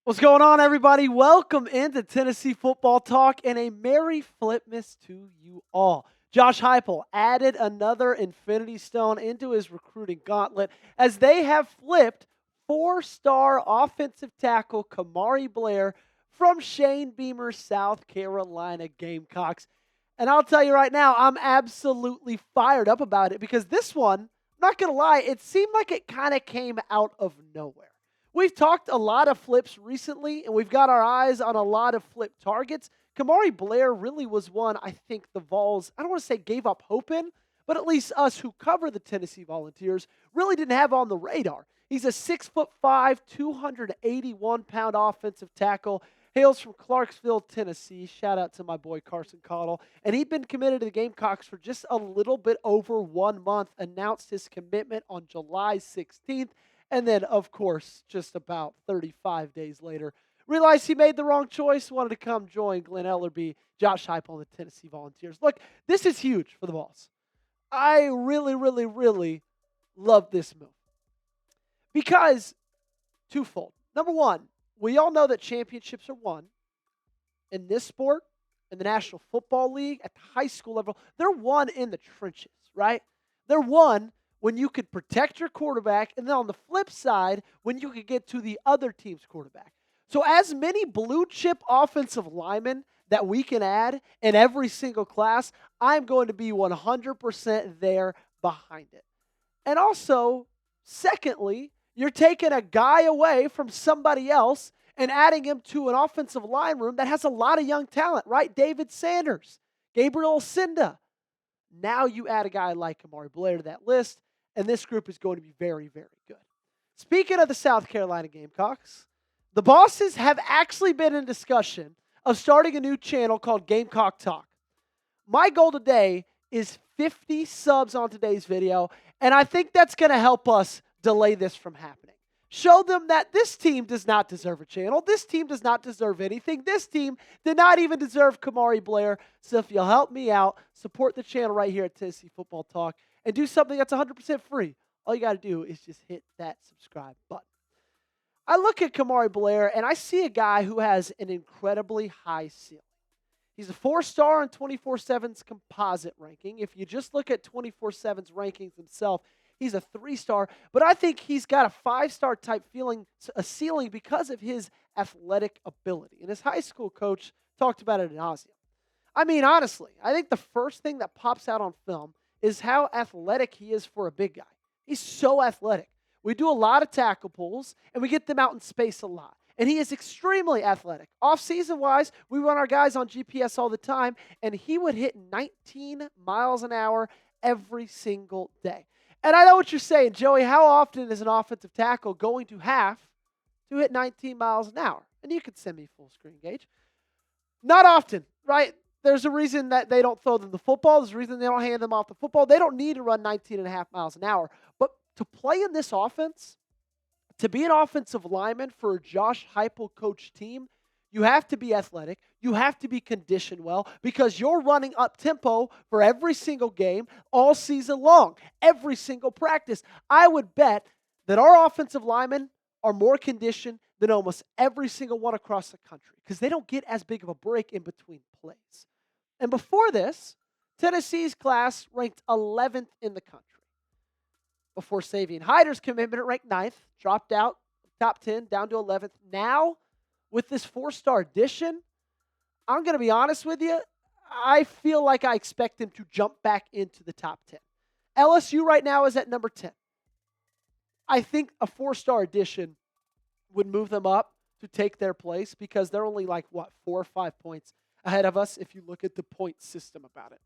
What's going on, everybody? Welcome into Tennessee Football Talk and a Merry Flipmas to you all. Josh Heupel added another Infinity Stone into his recruiting gauntlet as they have flipped four-star offensive tackle Kamari Blair from Shane Beamer's South Carolina Gamecocks. And I'll tell you right now, I'm absolutely fired up about it because this one, I'm not going to lie, it seemed like it kind of came out of nowhere. We've talked a lot of flips recently, and we've got our eyes on a lot of flip targets. Kamari Blair really was one I think the Vols, I don't want to say gave up hope in, but at least us who cover the Tennessee Volunteers really didn't have on the radar. He's a 6'5", 281-pound offensive tackle, hails from Clarksville, Tennessee. Shout out to my boy Carson Cottle. And he'd been committed to the Gamecocks for just a little bit over 1 month, announced his commitment on July 16th. And then, of course, just about 35 days later, realized he made the wrong choice, wanted to come join Glenn Ellerby, Josh Heupel, and the Tennessee Volunteers. Look, this is huge for the Vols. I really love this move. Because, twofold. Number one, we all know that championships are won in this sport, in the National Football League, at the high school level. They're won in the trenches, right? They're won when you could protect your quarterback, and then on the flip side, when you could get to the other team's quarterback. So as many blue chip offensive linemen that we can add in every single class, I'm going to be 100% there behind it. And also, secondly, you're taking a guy away from somebody else and adding him to an offensive line room that has a lot of young talent, right? David Sanders, Gabriel Cinda. Now you add a guy like Kamari Blair to that list, and this group is going to be very good. Speaking of the South Carolina Gamecocks, the bosses have actually been in discussion of starting a new channel called Gamecock Talk. My goal today is 50 subs on today's video, and I think that's going to help us delay this from happening. Show them that this team does not deserve a channel. This team does not deserve anything. This team did not even deserve Kamari Blair. So if you'll help me out, support the channel right here at Tennessee Football Talk, and do something that's 100% free. All you got to do is just hit that subscribe button. I look at Kamari Blair, and I see a guy who has an incredibly high ceiling. He's a 4-star on 24/7's composite ranking. If you just look at 24/7's rankings himself, he's a 3-star, but I think he's got a 5-star type a ceiling because of his athletic ability. And his high school coach talked about it ad nauseum. I mean, honestly, I think the first thing that pops out on film is how athletic he is for a big guy. He's so athletic. We do a lot of tackle pulls, and we get them out in space a lot. And he is extremely athletic. Off-season wise, we run our guys on GPS all the time, and he would hit 19 miles an hour every single day. And I know what you're saying, Joey, how often is an offensive tackle going to have to hit 19 miles an hour? And you could send me full screen, Gage. Not often, right? There's a reason that they don't throw them the football. There's a reason they don't hand them off the football. They don't need to run 19.5 miles an hour. But to play in this offense, to be an offensive lineman for a Josh Heupel coach team, you have to be athletic. You have to be conditioned well because you're running up tempo for every single game all season long, every single practice. I would bet that our offensive linemen are more conditioned than almost every single one across the country because they don't get as big of a break in between plays. And before this, Tennessee's class ranked 11th in the country. Before Savion Hyder's commitment, it ranked 9th, dropped out, top 10, down to 11th. Now, with this 4-star addition, I'm going to be honest with you, I feel like I expect him to jump back into the top 10. LSU right now is at number 10. I think a 4-star addition would move them up to take their place because they're only 4 or 5 points ahead of us if you look at the point system about it.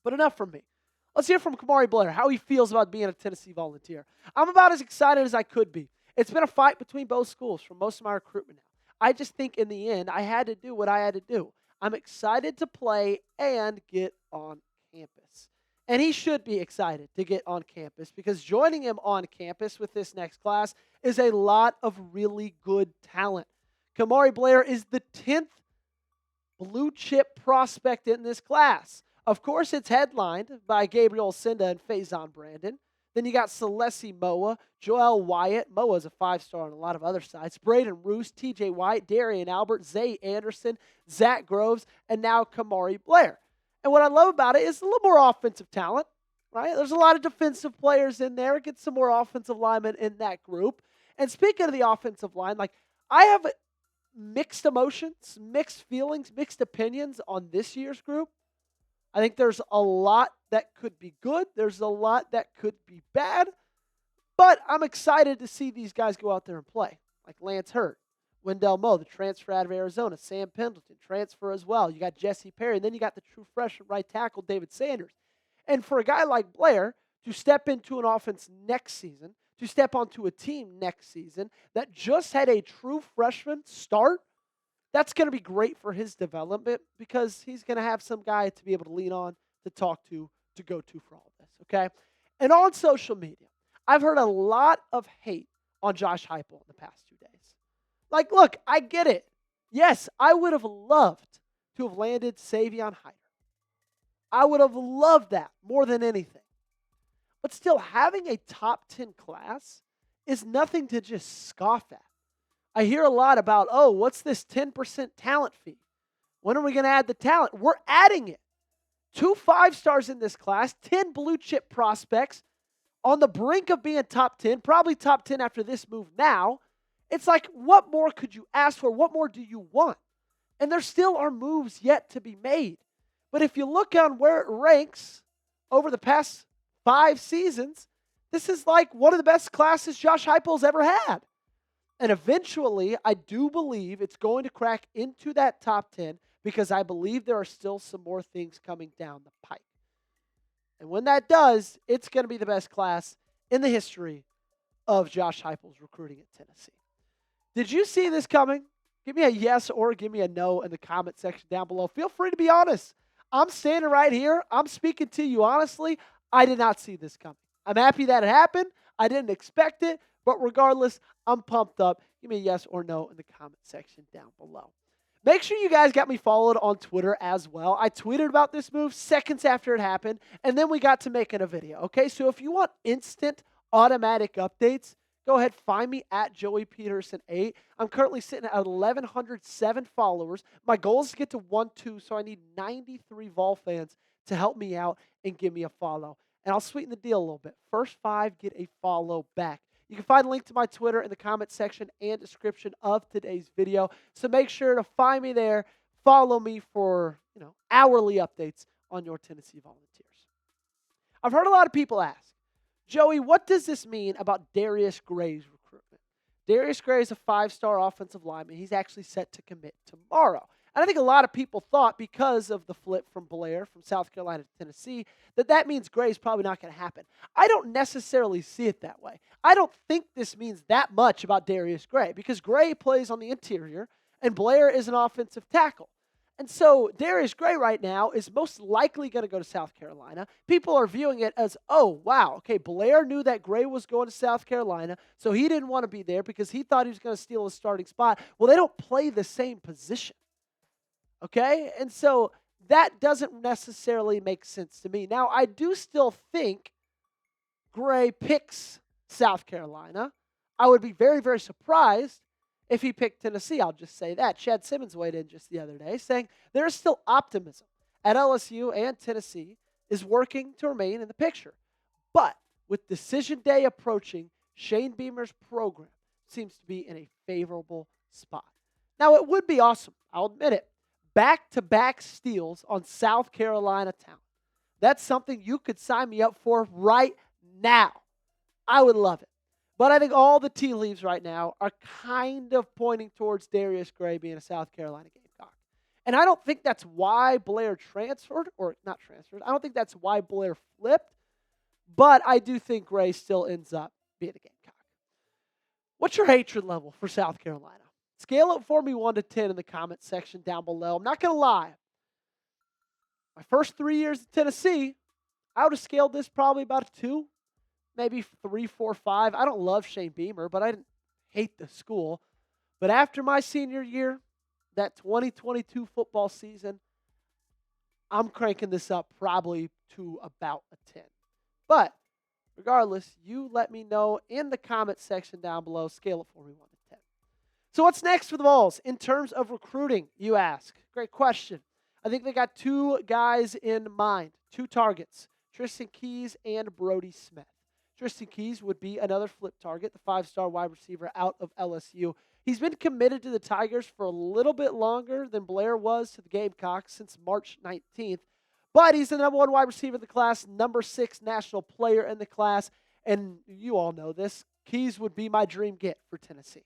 But enough from me. Let's hear from Kamari Blair, how he feels about being a Tennessee Volunteer. I'm about as excited as I could be. It's been a fight between both schools for most of my recruitment now. I just think in the end, I had to do what I had to do. I'm excited to play and get on campus. And he should be excited to get on campus because joining him on campus with this next class is a lot of really good talent. Kamari Blair is the 10th blue chip prospect in this class. Of course, it's headlined by Gabriel Cinda and Faison Brandon. Then you got Celesi Moa, Joel Wyatt. Moa's a 5-star on a lot of other sites. Braden Roos, TJ White, Darian Albert, Zay Anderson, Zach Groves, and now Kamari Blair. And what I love about it is a little more offensive talent, right? There's a lot of defensive players in there. Get some more offensive linemen in that group. And speaking of the offensive line, like I have mixed emotions, mixed feelings, mixed opinions on this year's group. I think there's a lot that could be good. There's a lot that could be bad. But I'm excited to see these guys go out there and play. Like Lance Hurt, Wendell Moe, the transfer out of Arizona, Sam Pendleton, transfer as well. You got Jesse Perry, and then you got the true freshman right tackle, David Sanders. And for a guy like Blair to step into an offense next season, to step onto a team next season that just had a true freshman start, that's going to be great for his development because he's going to have some guy to be able to lean on, to talk to go to for all this, okay? And on social media, I've heard a lot of hate on Josh Heupel in the past 2 days. Like, look, I get it. Yes, I would have loved to have landed Savion Hyder. I would have loved that more than anything. But still, having a top 10 class is nothing to just scoff at. I hear a lot about, oh, what's this 10% talent fee? When are we going to add the talent? We're adding it. 2 5-stars in this class, 10 blue chip prospects on the brink of being top 10, probably top 10 after this move now. It's like, what more could you ask for? What more do you want? And there still are moves yet to be made. But if you look on where it ranks over the past 5 seasons, this is like one of the best classes Josh Heupel's ever had. And eventually, I do believe it's going to crack into that top 10 because I believe there are still some more things coming down the pipe. And when that does, it's going to be the best class in the history of Josh Heupel's recruiting at Tennessee. Did you see this coming? Give me a yes or give me a no in the comment section down below. Feel free to be honest. I'm standing right here. I'm speaking to you honestly. I did not see this coming. I'm happy that it happened. I didn't expect it. But regardless, I'm pumped up. Give me a yes or no in the comment section down below. Make sure you guys got me followed on Twitter as well. I tweeted about this move seconds after it happened, and then we got to making a video. Okay, so if you want instant automatic updates, go ahead, find me at Joey Petersen 8. I'm currently sitting at 1,107 followers. My goal is to get to 1-2, so I need 93 Vol fans to help me out and give me a follow. And I'll sweeten the deal a little bit. First 5 get a follow back. You can find a link to my Twitter in the comment section and description of today's video. So make sure to find me there. Follow me for, hourly updates on your Tennessee Volunteers. I've heard a lot of people ask, Joey, what does this mean about Darius Gray's recruitment? Darius Gray is a 5-star offensive lineman. He's actually set to commit tomorrow. And I think a lot of people thought because of the flip from Blair from South Carolina to Tennessee that means Gray's probably not going to happen. I don't necessarily see it that way. I don't think this means that much about Darius Gray because Gray plays on the interior and Blair is an offensive tackle. And so Darius Gray right now is most likely going to go to South Carolina. People are viewing it as, oh, wow, okay, Blair knew that Gray was going to South Carolina, so he didn't want to be there because he thought he was going to steal his starting spot. Well, they don't play the same position. Okay? And so that doesn't necessarily make sense to me. Now, I do still think Gray picks South Carolina. I would be very, very surprised if he picked Tennessee. I'll just say that. Chad Simmons weighed in just the other day saying there is still optimism at LSU and Tennessee is working to remain in the picture. But with decision day approaching, Shane Beamer's program seems to be in a favorable spot. Now, it would be awesome. I'll admit it. Back-to-back steals on South Carolina talent. That's something you could sign me up for right now. I would love it. But I think all the tea leaves right now are kind of pointing towards Darius Gray being a South Carolina Gamecock. And I don't think that's why Blair transferred, or not transferred. I don't think that's why Blair flipped. But I do think Gray still ends up being a Gamecock. What's your hatred level for South Carolina? Scale it for me 1 to 10 in the comment section down below. I'm not going to lie. My first 3 years at Tennessee, I would have scaled this probably about a 2, maybe 3, 4, 5. I don't love Shane Beamer, but I didn't hate the school. But after my senior year, that 2022 football season, I'm cranking this up probably to about a 10. But Regardless, you let me know in the comment section down below. Scale it for me 1 to 10. So what's next for the Vols in terms of recruiting, you ask? Great question. I think they got two guys in mind, two targets, Tristan Keys and Brody Smith. Tristan Keys would be another flip target, the five-star wide receiver out of LSU. He's been committed to the Tigers for a little bit longer than Blair was to the Gamecocks since March 19th. But he's the number one wide receiver in the class, number 6 national player in the class. And you all know this. Keys would be my dream get for Tennessee.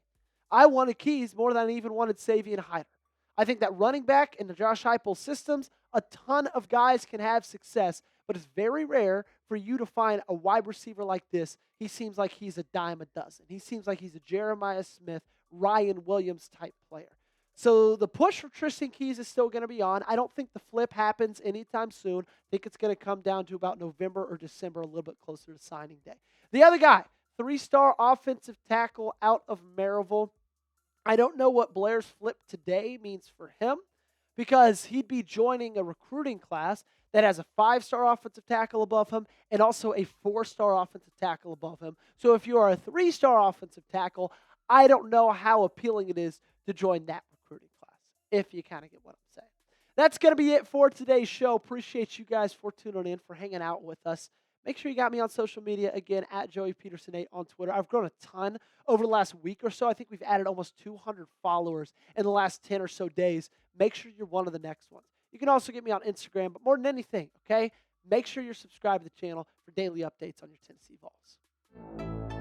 I wanted Keys more than I even wanted Savion Hyder. I think that running back in the Josh Heupel systems, a ton of guys can have success, but it's very rare for you to find a wide receiver like this. He seems like he's a dime a dozen. He seems like he's a Jeremiah Smith, Ryan Williams type player. So the push for Tristan Keys is still going to be on. I don't think the flip happens anytime soon. I think it's going to come down to about November or December, a little bit closer to signing day. The other guy, 3-star offensive tackle out of Maryville. I don't know what Blair's flip today means for him because he'd be joining a recruiting class that has a 5-star offensive tackle above him and also a 4-star offensive tackle above him. So if you are a 3-star offensive tackle, I don't know how appealing it is to join that recruiting class, if you kind of get what I'm saying. That's going to be it for today's show. Appreciate you guys for tuning in, for hanging out with us. Make sure you got me on social media, again, at Joey Petersen 8 on Twitter. I've grown a ton over the last week or so. I think we've added almost 200 followers in the last 10 or so days. Make sure you're one of the next ones. You can also get me on Instagram, but more than anything, okay, make sure you're subscribed to the channel for daily updates on your Tennessee Vols.